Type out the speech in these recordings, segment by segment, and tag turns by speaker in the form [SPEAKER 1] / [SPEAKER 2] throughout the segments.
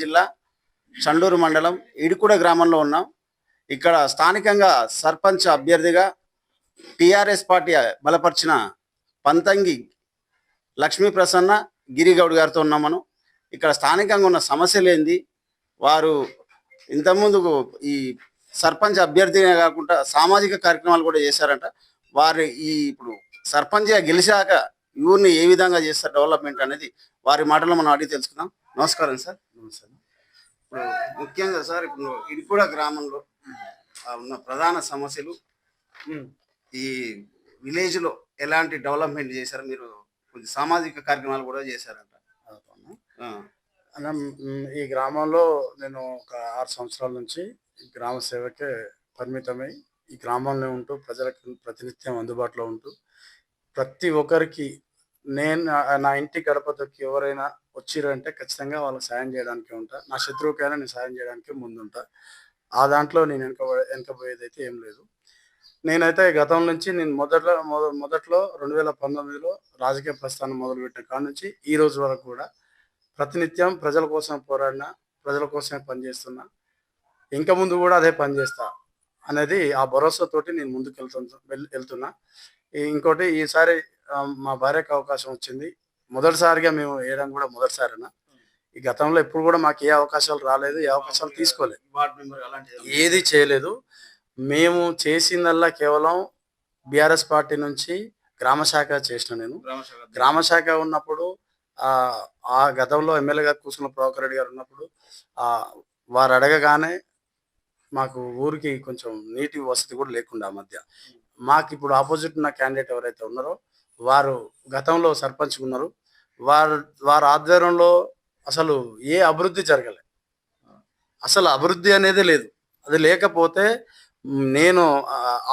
[SPEAKER 1] జిల్లా చండూరు మండలం ఇడుకుడ గ్రామంలో ఉన్నాం. ఇక్కడ స్థానికంగా సర్పంచ్ అభ్యర్థిగా టిఆర్ఎస్ పార్టీ బలపరిచిన పంతంగి లక్ష్మీ ప్రసన్న గిరిగౌడ్ గారితో ఉన్నాం. మనం ఇక్కడ స్థానికంగా ఉన్న సమస్యలు ఏంది, వారు ఇంతకుముందుకు ఈ సర్పంచ్ అభ్యర్థిగా కాకుండా సామాజిక కార్యక్రమాలు కూడా చేశారంట. వారు ఇప్పుడు సర్పంచ్గా గెలిచాక ఊరిని ఏ విధంగా చేస్తారు డెవలప్మెంట్ అనేది వారి మాటల్లో మనం అడిగి తెలుసుకుందాం. నమస్కారం సార్. నమస్కారం. ఇప్పుడు ముఖ్యంగా సార్, ఇప్పుడు ఇడుకుడ గ్రామంలో ఉన్న ప్రధాన సమస్యలు, ఈ విలేజ్ లో ఎలాంటి డెవలప్మెంట్ చేశారు? మీరు కొంచెం సామాజిక కార్యక్రమాలు కూడా చేశారంట.
[SPEAKER 2] ఈ గ్రామంలో నేను ఒక 6 సంవత్సరాల నుంచి గ్రామ సేవకే పరిమితమై ఈ గ్రామంలో ఉంటూ ప్రజలకు ప్రతినిత్యం అందుబాటులో ఉంటూ ప్రతి ఒక్కరికి నేను నా ఇంటి గడప తొక్కి ఎవరైనా వచ్చిరంటే ఖచ్చితంగా వాళ్ళకి సాయం చేయడానికి ఉంటా. నా శత్రువుకైనా నేను సాయం చేయడానికి ముందుంటా. ఆ దాంట్లో నేను వెనకపోయేది అయితే ఏం లేదు. నేనైతే గతం నుంచి నేను మొదట్లో 2019లో రాజకీయ ప్రస్థానం మొదలుపెట్టిన కాడ నుంచి ఈ రోజు వరకు కూడా ప్రతినిత్యం ప్రజల కోసం పోరాడినా, ప్రజల కోసమే పనిచేస్తున్నా, ఇంకా ముందు కూడా అదే పనిచేస్తా అనేది ఆ భరోసాతోటి నేను ముందుకు వెళ్తున్నా. ఇంకోటి, ఈసారి మా భార్యకు అవకాశం వచ్చింది. మొదటిసారిగా మేము వేయడం కూడా మొదటిసారినా. ఈ గతంలో ఎప్పుడు కూడా మాకు ఏ అవకాశాలు రాలేదు, ఏ అవకాశాలు తీసుకోలేదు, ఏది చేయలేదు. మేము చేసిందల్లా కేవలం బీఆర్ఎస్ పార్టీ నుంచి గ్రామ శాఖ చేసిన. నేను గ్రామ శాఖ ఉన్నప్పుడు ఆ గతంలో ఎమ్మెల్యేగా కూర్చున్న ప్రభాకర్ రెడ్డి గారు ఉన్నప్పుడు వారు అడగగానే మాకు ఊరికి కొంచెం నీటి వసతి కూడా లేకుండా ఆ మధ్య మాకు ఇప్పుడు ఆపోజిట్ ఉన్న క్యాండిడేట్ ఎవరైతే ఉన్నారో వారు గతంలో సర్పంచ్ ఉన్నారు. వారి ఆధ్వర్యంలో అసలు ఏ అభివృద్ధి జరగలేదు. అసలు అభివృద్ధి అనేది లేదు. అది లేకపోతే నేను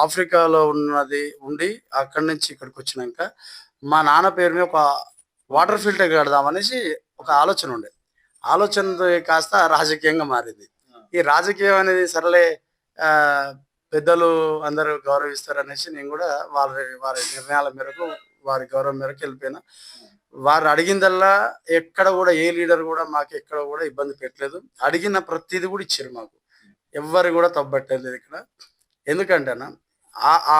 [SPEAKER 2] ఆఫ్రికాలో ఉండి అక్కడి నుంచి ఇక్కడికి వచ్చినాక మా నాన్న పేరు మీద ఒక వాటర్ ఫిల్టర్ కడదామనేసి ఒక ఆలోచన ఉండే. ఆలోచన కాస్త రాజకీయంగా మారింది. ఈ రాజకీయం అనేది సరలే పెద్దలు అందరూ గౌరవిస్తారు అనేసి నేను కూడా వారి నిర్ణయాల మేరకు, వారి గౌరవం మేరకు వెళ్ళిపోయినా. వారు అడిగిందల్లా ఎక్కడ కూడా ఏ లీడర్ కూడా మాకు ఎక్కడ కూడా ఇబ్బంది పెట్టలేదు. అడిగిన ప్రతిదీ కూడా ఇచ్చారు మాకు. ఎవ్వరు కూడా తప్పట్టలేదు ఇక్కడ. ఎందుకంటే ఆ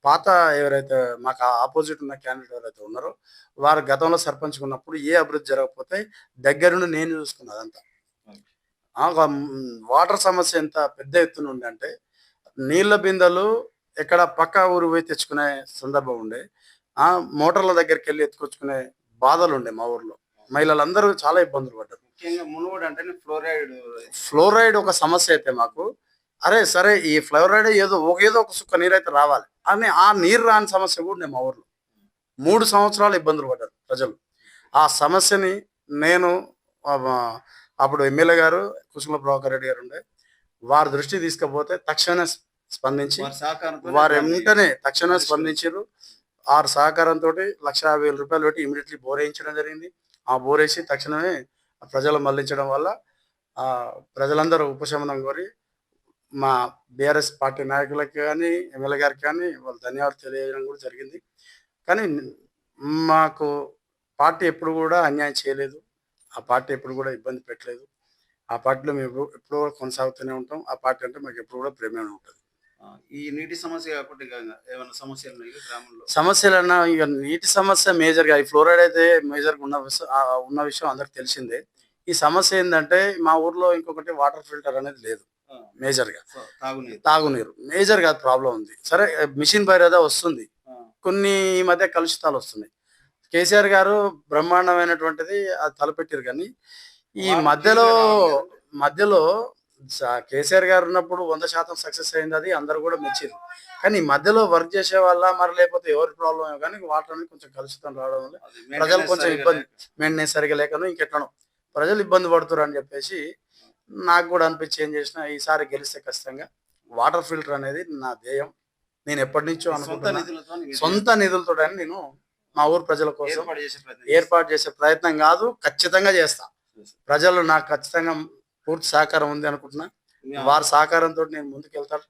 [SPEAKER 2] పాత ఎవరైతే మాకు ఆపోజిట్ ఉన్న క్యాండిడేట్ ఎవరైతే ఉన్నారో వారు గతంలో సర్పంచ్ ఉన్నప్పుడు ఏ అభివృద్ధి జరగకపోతే దగ్గరుండి నేను చూసుకున్నదంతా. వాటర్ సమస్య ఎంత పెద్ద ఎత్తున ఉండే అంటే నీళ్ళ బిందెలు ఎక్కడ పక్క ఊరు పోయి తెచ్చుకునే సందర్భం ఉండే. మోటార్ల దగ్గరికి వెళ్ళి ఎత్తుకొచ్చుకునే బాధలు ఉండే. మా ఊర్లో మహిళలందరూ చాలా ఇబ్బందులు పడ్డారు.
[SPEAKER 1] ముఖ్యంగా మునుగోడు అంటే
[SPEAKER 2] ఫ్లోరైడ్ ఒక సమస్య అయితే మాకు, అరే సరే ఈ ఫ్లోరైడ్ ఏదో ఒక సుక్క నీరు అయితే రావాలి అని ఆ నీరు రాని సమస్య కూడా నేను మా ఊర్లో 3 సంవత్సరాలు ఇబ్బందులు పడ్డారు ప్రజలు. ఆ సమస్యని నేను అప్పుడు ఎమ్మెల్యే గారు కుసుమ ప్రభాకర్ రెడ్డి గారు ఉండే, వారి దృష్టి తీసుకపోతే తక్షణమే స్పందించి వారు వెంటనే తక్షణమే స్పందించారు. వారి సహకారంతో 1,50,000 రూపాయలు పెట్టి ఇమీడియట్లీ బోర్ వేయించడం జరిగింది. ఆ బోర్ వేసి తక్షణమే ప్రజలు మళ్లించడం వల్ల ప్రజలందరూ ఉపశమనం కోరి మా బీఆర్ఎస్ పార్టీ నాయకులకి కానీ ఎమ్మెల్యే గారికి కానీ వాళ్ళు ధన్యవాదాలు తెలియజేయడం కూడా జరిగింది. కానీ మాకు పార్టీ ఎప్పుడు కూడా అన్యాయం చేయలేదు. ఆ పార్టీ ఎప్పుడు కూడా ఇబ్బంది పెట్టలేదు. ఆ పార్టీలో మేము ఎప్పుడు కూడా కొనసాగుతూనే ఉంటాం. ఆ పార్టీ అంటే మాకు ఎప్పుడు కూడా ప్రేమగా ఉంటుంది.
[SPEAKER 1] ఈ నీటి సమస్య కాకుండా ఏమైనా సమస్యలు గ్రామంలో?
[SPEAKER 2] సమస్యలన్నా ఇక నీటి సమస్య మేజర్గా, ఈ ఫ్లోరైడ్ అయితే మేజర్గా ఉన్న విషయం అందరికి తెలిసిందే. ఈ సమస్య ఏంటంటే మా ఊర్లో ఇంకొకటి వాటర్ ఫిల్టర్ అనేది లేదు. మేజర్గా తాగునీరు మేజర్ గా ప్రాబ్లం ఉంది. సరే మిషన్ భగీరథ వస్తుంది, కొన్ని ఈ మధ్య కలుషితాలు వస్తున్నాయి. కేసీఆర్ గారు బ్రహ్మాండమైనటువంటిది అది తలపెట్టారు. కానీ ఈ మధ్యలో కేసీఆర్ గారు ఉన్నప్పుడు 100% సక్సెస్ అయింది, అది అందరు కూడా మెచ్చారు. కానీ మధ్యలో వర్క్ చేసే వాళ్ళ మరి లేకపోతే ఎవరి ప్రాబ్లం కానీ వాటర్ అనేది కొంచెం కలుషితం రావడం వల్ల ప్రజలు కొంచెం ఇబ్బంది, మెయింటెనెన్స్ సరిగా లేకనో ఇంకెట్లనో ప్రజలు ఇబ్బంది పడుతున్నారు అని చెప్పేసి నాకు కూడా అనిపించి ఏం చేసిన, ఈసారి గెలిస్తే ఖచ్చితంగా వాటర్ ఫిల్టర్ అనేది నా ధ్యేయం. నేను ఎప్పటి నుంచో అనుకుంటున్నా. సొంత నిధులతో నేను మా ఊరు ప్రజల కోసం ఏర్పాటు చేసే ప్రయత్నం కాదు, ఖచ్చితంగా చేస్తా. ప్రజలు నాకు ఖచ్చితంగా పూర్తి సహకారం ఉంది అనుకుంటున్నా. వారి సహకారంతో నేను ముందుకు వెళ్తాను.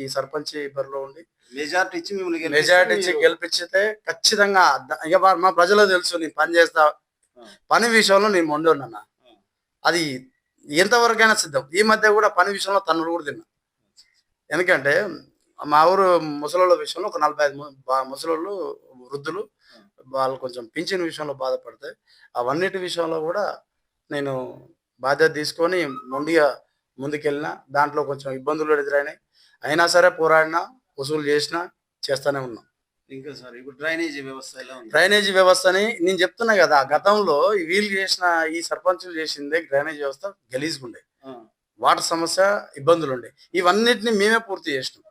[SPEAKER 2] ఈ సర్పంచ్ బరిలో ఉండి
[SPEAKER 1] మెజార్టీ
[SPEAKER 2] ఇచ్చి గెలిపించితే ఖచ్చితంగా ఇక మా ప్రజలకు తెలుసు నేను పని చేస్తా. పని విషయంలో నేను మొండి ఉన్నా. అది ఎంతవరకైనా సిద్ధం. ఈ మధ్య కూడా పని విషయంలో తన్నులు కూడా తిన్నా. ఎందుకంటే మా ఊరు ముసలోళ్ళ విషయంలో ఒక 45 ముసలోళ్ళు, వృద్ధులు వాళ్ళు కొంచెం పింఛన్ విషయంలో బాధపడితే అవన్నిటి విషయంలో కూడా నేను బాధ్యత తీసుకొని మొండిగా ముందుకెళ్ళినా. దాంట్లో కొంచెం ఇబ్బందులు ఎదురైనాయి. అయినా సరే పోరాడినా, వసూలు చేసినా, చేస్తానే ఉన్నాం.
[SPEAKER 1] ఇంకా సార్ ఇప్పుడు డ్రైనేజీ వ్యవస్థ ఎలా ఉంది?
[SPEAKER 2] డ్రైనేజీ వ్యవస్థని నేను చెప్తున్నా కదా, గతంలో వీళ్ళు చేసిన ఈ సర్పంచులు చేసిందే డ్రైనేజీ వ్యవస్థ గలీజ్గుండే,
[SPEAKER 1] ఆ.
[SPEAKER 2] వాటర్ సమస్య ఇబ్బందులు ఉండే. ఇవన్నిటిని మేమే పూర్తి చేసినాం.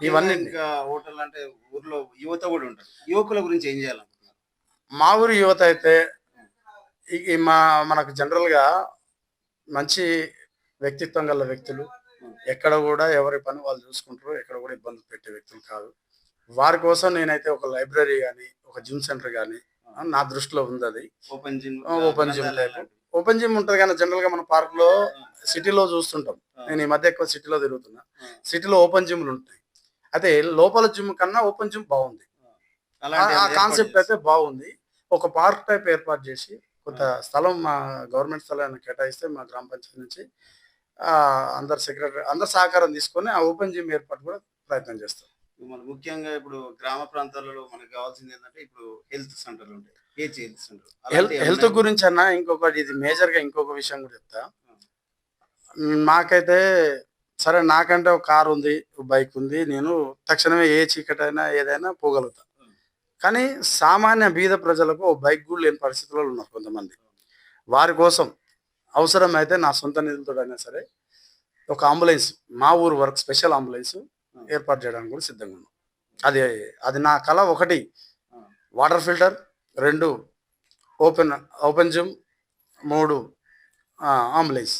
[SPEAKER 2] ఇవన్నీ
[SPEAKER 1] ఇంకా హోటల్ అంటే ఊర్లో యువత కూడా ఉంటారు. యువకుల గురించి ఏం చేయాలనుకుంటున్నారు?
[SPEAKER 2] మా ఊరి యువత అయితే మనకు జనరల్గా మంచి వ్యక్తిత్వం గల వ్యక్తులు, ఎక్కడ కూడా ఎవరి పని వాళ్ళు చూసుకుంటారు, ఎక్కడ కూడా ఇబ్బందులు పెట్టే వ్యక్తులు కాదు. వారి కోసం నేనైతే ఒక లైబ్రరీ కానీ, ఒక జిమ్ సెంటర్ కానీ నా దృష్టిలో ఉంది. అది
[SPEAKER 1] open gym,
[SPEAKER 2] open gym type open gym ఉంటుంది. కానీ జనరల్ గా మన పార్క్ లో సిటీలో చూస్తుంటాం. నేను ఈ మధ్య ఎక్కువ సిటీలో తిరుగుతున్నా. సిటీలో ఓపెన్ జిమ్లు ఉంటాయి. అయితే లోపల జిమ్ కన్నా ఓపెన్ జిమ్ బాగుంది. ఆ కాన్సెప్ట్ అయితే బాగుంది. ఒక పార్క్ టైప్ ఏర్పాటు చేసి కొంత స్థలం మా గవర్నమెంట్ స్థలాన్ని కేటాయిస్తే మా గ్రామ పంచాయతీ నుంచి అందరు సెక్రటరీ అందరు సహకారం తీసుకొని ఆ ఓపెన్ జిమ్ ఏర్పాటు కూడా ప్రయత్నం చేస్తాం.
[SPEAKER 1] మన ముఖ్యంగా ఇప్పుడు గ్రామ ప్రాంతాలలో మనకు కావాల్సింది ఏంటంటే ఇప్పుడు హెల్త్ సెంటర్లు ఉంటాయి. హెల్త్ సెంటర్
[SPEAKER 2] హెల్త్ గురించి అన్న ఇంకొకటి, ఇది మేజర్ గా ఇంకొక విషయం కూడా చెప్తా. మాకైతే సరే, నాకంటే ఒక కారు ఉంది, బైక్ ఉంది, నేను తక్షణమే ఏ చీకటైనా ఏదైనా పోగలుగుతా. కానీ సామాన్య బీద ప్రజలకు ఓ బైక్ కూడా లేని పరిస్థితుల్లో ఉన్నారు కొంతమంది. వారి కోసం అవసరమైతే నా సొంత నిధులతో అయినా సరే ఒక అంబులెన్స్, మా ఊరు వరకు స్పెషల్ అంబులెన్స్ ఏర్పాటు చేయడానికి కూడా సిద్ధంగా ఉన్నాం. అది అది నా కళ. 1 water filter, 2 open gym, 3 ambulance.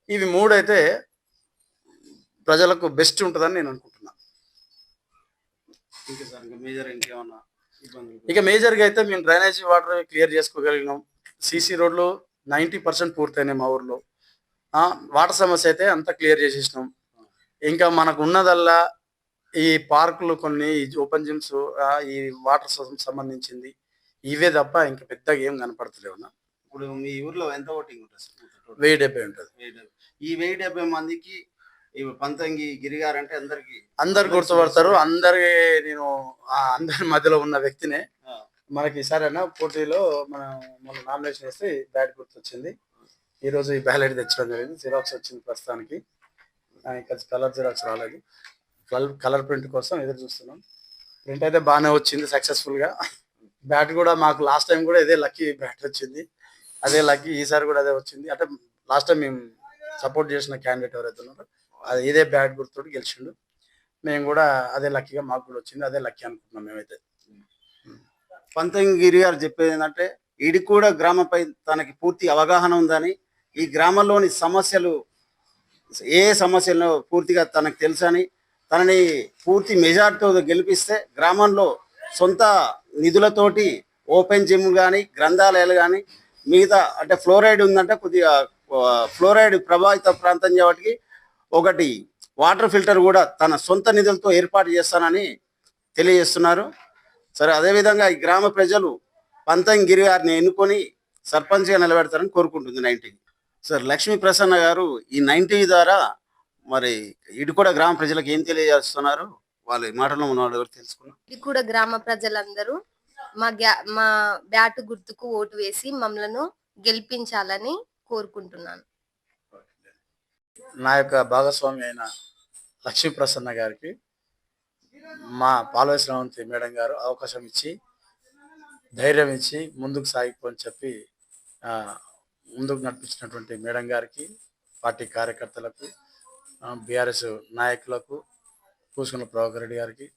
[SPEAKER 2] ఇవి 3 అయితే ప్రజలకు బెస్ట్ ఉంటుందని నేను అనుకుంటున్నా. ఇక మేజర్గా అయితే మేము డ్రైనేజీ వాటర్ క్లియర్ చేసుకోగలిగినాం. సీసీ రోడ్లు 90% పూర్తయినాయి మా ఊర్లో. వాటర్ సమస్య అయితే అంతా క్లియర్ చేసేసినాం. ఇంకా మనకు ఉన్నదల్లా ఈ పార్కులు కొన్ని, ఓపెన్ జిమ్స్, ఈ వాటర్ సంబంధించింది ఇవే తప్ప ఇంకా పెద్దగా ఏం కనపడతలేవున్నా.
[SPEAKER 1] ఇప్పుడు మీ ఊర్లో ఎంత ఓటింగ్ ఉంటుంది?
[SPEAKER 2] 1070 ఉంటుంది.
[SPEAKER 1] ఈ 1070 మందికి పంతంగి గిరిగారు అంటే
[SPEAKER 2] అందరు గుర్తుపడతారు. నేను అందరి మధ్యలో ఉన్న వ్యక్తినే. మనకి ఈసారైనా పోటీలో మనం నామినేషన్ వేస్తే బ్యాట్ గుర్తొచ్చింది. ఈ రోజు ఈ బ్యాలెట్ తెచ్చడం జరిగింది. జిరాక్స్ వచ్చింది ప్రస్తుతానికి. ఇంకా కలర్ జిరాక్స్ రాలేదు. కలర్ ప్రింట్ కోసం ఎదురు చూస్తున్నాం. ప్రింట్ అయితే బాగానే వచ్చింది సక్సెస్ఫుల్ గా. బ్యాట్ కూడా మాకు లాస్ట్ టైం కూడా ఇదే లక్కీ బ్యాట్ వచ్చింది. అదే లక్కీ ఈసారి కూడా అదే వచ్చింది. అంటే లాస్ట్ టైం మేము సపోర్ట్ చేసిన క్యాండిడేట్ ఎవరైతే ఉన్నారో అది ఇదే బ్యాట్ గుర్తుతో గెలిచిండు. మేము కూడా అదే లక్కీగా మాకు కూడా వచ్చింది. అదే లక్కీ అనుకుంటున్నాం మేమైతే.
[SPEAKER 1] పంతంగి గిరి గారు చెప్పేది ఏంటంటే ఇడికూడ గ్రామంపై తనకి పూర్తి అవగాహన ఉందని, ఈ గ్రామంలోని సమస్యలు ఏ సమస్యలను పూర్తిగా తనకు తెలుసని, తనని పూర్తి మెజార్టీతో గెలిపిస్తే గ్రామంలో సొంత నిధులతోటి ఓపెన్ జిమ్ కానీ, గ్రంథాలయాలు కానీ, మిగతా అంటే ఫ్లోరైడ్ ఉందంటే కొద్దిగా ఫ్లోరైడ్ ప్రభావిత ప్రాంతం కాబట్టి 1 వాటర్ ఫిల్టర్ కూడా తన సొంత నిధులతో ఏర్పాటు చేస్తానని తెలియజేస్తున్నారు. సరే, అదేవిధంగా ఈ గ్రామ ప్రజలు పంతంగి గిరి గారిని ఎన్నుకొని సర్పంచ్గా నిలబెడతారని కోరుకుంటుంది 90. సార్, లక్ష్మీ ప్రసన్న గారు ఈ 90 ద్వారా మరి ఇడికూడ గ్రామ ప్రజలకు ఏం తెలియజేస్తున్నారు, వాళ్ళ మాటలో మన వాళ్ళు తెలుసుకున్నాం.
[SPEAKER 3] ఇడికూడ గ్రామ ప్రజలందరూ మా బ్యాటు గుర్తుకు ఓటు వేసి మమ్మలను గెలిపించాలని కోరుకుంటున్నాను.
[SPEAKER 2] నా యొక్క భాగస్వామి అయిన లక్ష్మీ ప్రసన్న గారికి మా పాల్వై శ్రావంతి మేడం గారు అవకాశం ఇచ్చి, ధైర్యం ఇచ్చి ముందుకు సాగిపోని చెప్పి ముందుకు నడిపించినటువంటి మేడం గారికి, పార్టీ కార్యకర్తలకు, బీఆర్ఎస్ నాయకులకు, పూసుకున్న ప్రభాకర్ రెడ్డి గారికి,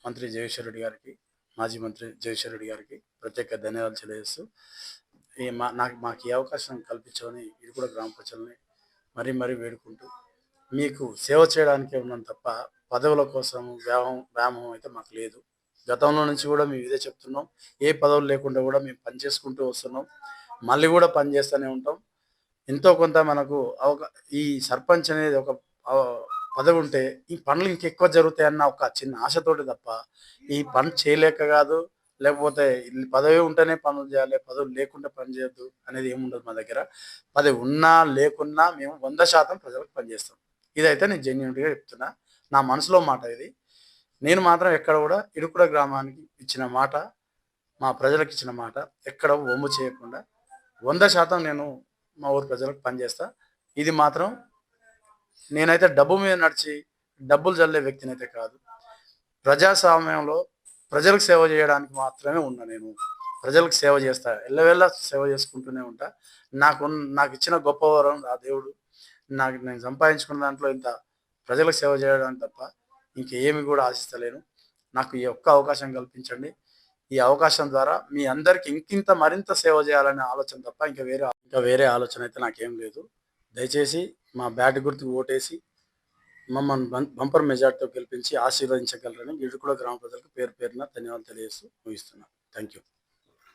[SPEAKER 2] మంత్రి జగదీశ్వర్ రెడ్డి గారికి, మాజీ మంత్రి జగదీశ్వర్ రెడ్డి గారికి ప్రత్యేక ధన్యవాదాలు తెలియజేస్తూ మాకు ఈ అవకాశం కల్పించమని ఇడికూడ గ్రామ ప్రజల్ని మరీ వేడుకుంటూ, మీకు సేవ చేయడానికే ఉన్నాం తప్ప పదవుల కోసం వ్యామోహం అయితే మాకు లేదు. గతంలో నుంచి కూడా మేము ఇదే చెప్తున్నాం. ఏ పదవులు లేకుండా కూడా మేము పనిచేసుకుంటూ వస్తున్నాం. మళ్ళీ కూడా పనిచేస్తూనే ఉంటాం. ఎంతో కొంత మనకు ఈ సర్పంచ్ అనేది ఒక పదవి ఉంటే ఈ పనులు ఇంకెక్కువ జరుగుతాయన్న ఒక చిన్న ఆశతోటి తప్ప ఈ పని చేయలేక కాదు, లేకపోతే పదవి ఉంటేనే పనులు చేయాలి, పదవి లేకుండా పని చేయొద్దు అనేది ఏముండదు మా దగ్గర. పదవి ఉన్నా లేకున్నా మేము 100% ప్రజలకు పనిచేస్తాం. ఇదైతే నేను జెన్యూన్‌గా చెప్తున్నా. నా మనసులో మాట ఇది. నేను మాత్రం ఎక్కడ కూడా ఇడుకుడ గ్రామానికి ఇచ్చిన మాట, మా ప్రజలకు ఇచ్చిన మాట ఎక్కడ వమ్ము చేయకుండా 100% నేను మా ఊరు ప్రజలకు పనిచేస్తా. ఇది మాత్రం నేనైతే డబ్బు మీద నడిచి డబ్బులు జల్లే వ్యక్తినైతే కాదు. ప్రజాస్వామ్యంలో ప్రజలకు సేవ చేయడానికి మాత్రమే ఉన్నా నేను. ప్రజలకు సేవ చేస్తా. ఎల్లవేళలా సేవ చేసుకుంటూనే ఉంటా. నాకిచ్చిన గొప్ప వరం ఆ దేవుడు. నేను సంపాదించుకున్న దాంట్లో ఇంత ప్రజలకు సేవ చేయడానికి తప్ప ఇంకేమి కూడా ఆశిస్తలేను. నాకు ఈ ఒక్క అవకాశం కల్పించండి. ఈ అవకాశం ద్వారా మీ అందరికి ఇంకింత మరింత సేవ చేయాలనే ఆలోచన తప్ప ఇంకా వేరే ఆలోచన అయితే నాకేం లేదు. దయచేసి మా బ్యాట్ గుర్తుకు ఓటేసి మమ్మల్ని బంపర్ మెజార్టీతో గెలిపించి ఆశీర్వదించగలరని ఇడుకుడ గ్రామ ప్రజలకు పేరు పేరున ధన్యవాదాలు తెలియజేస్తూ ముగిస్తున్నాను. Thank you.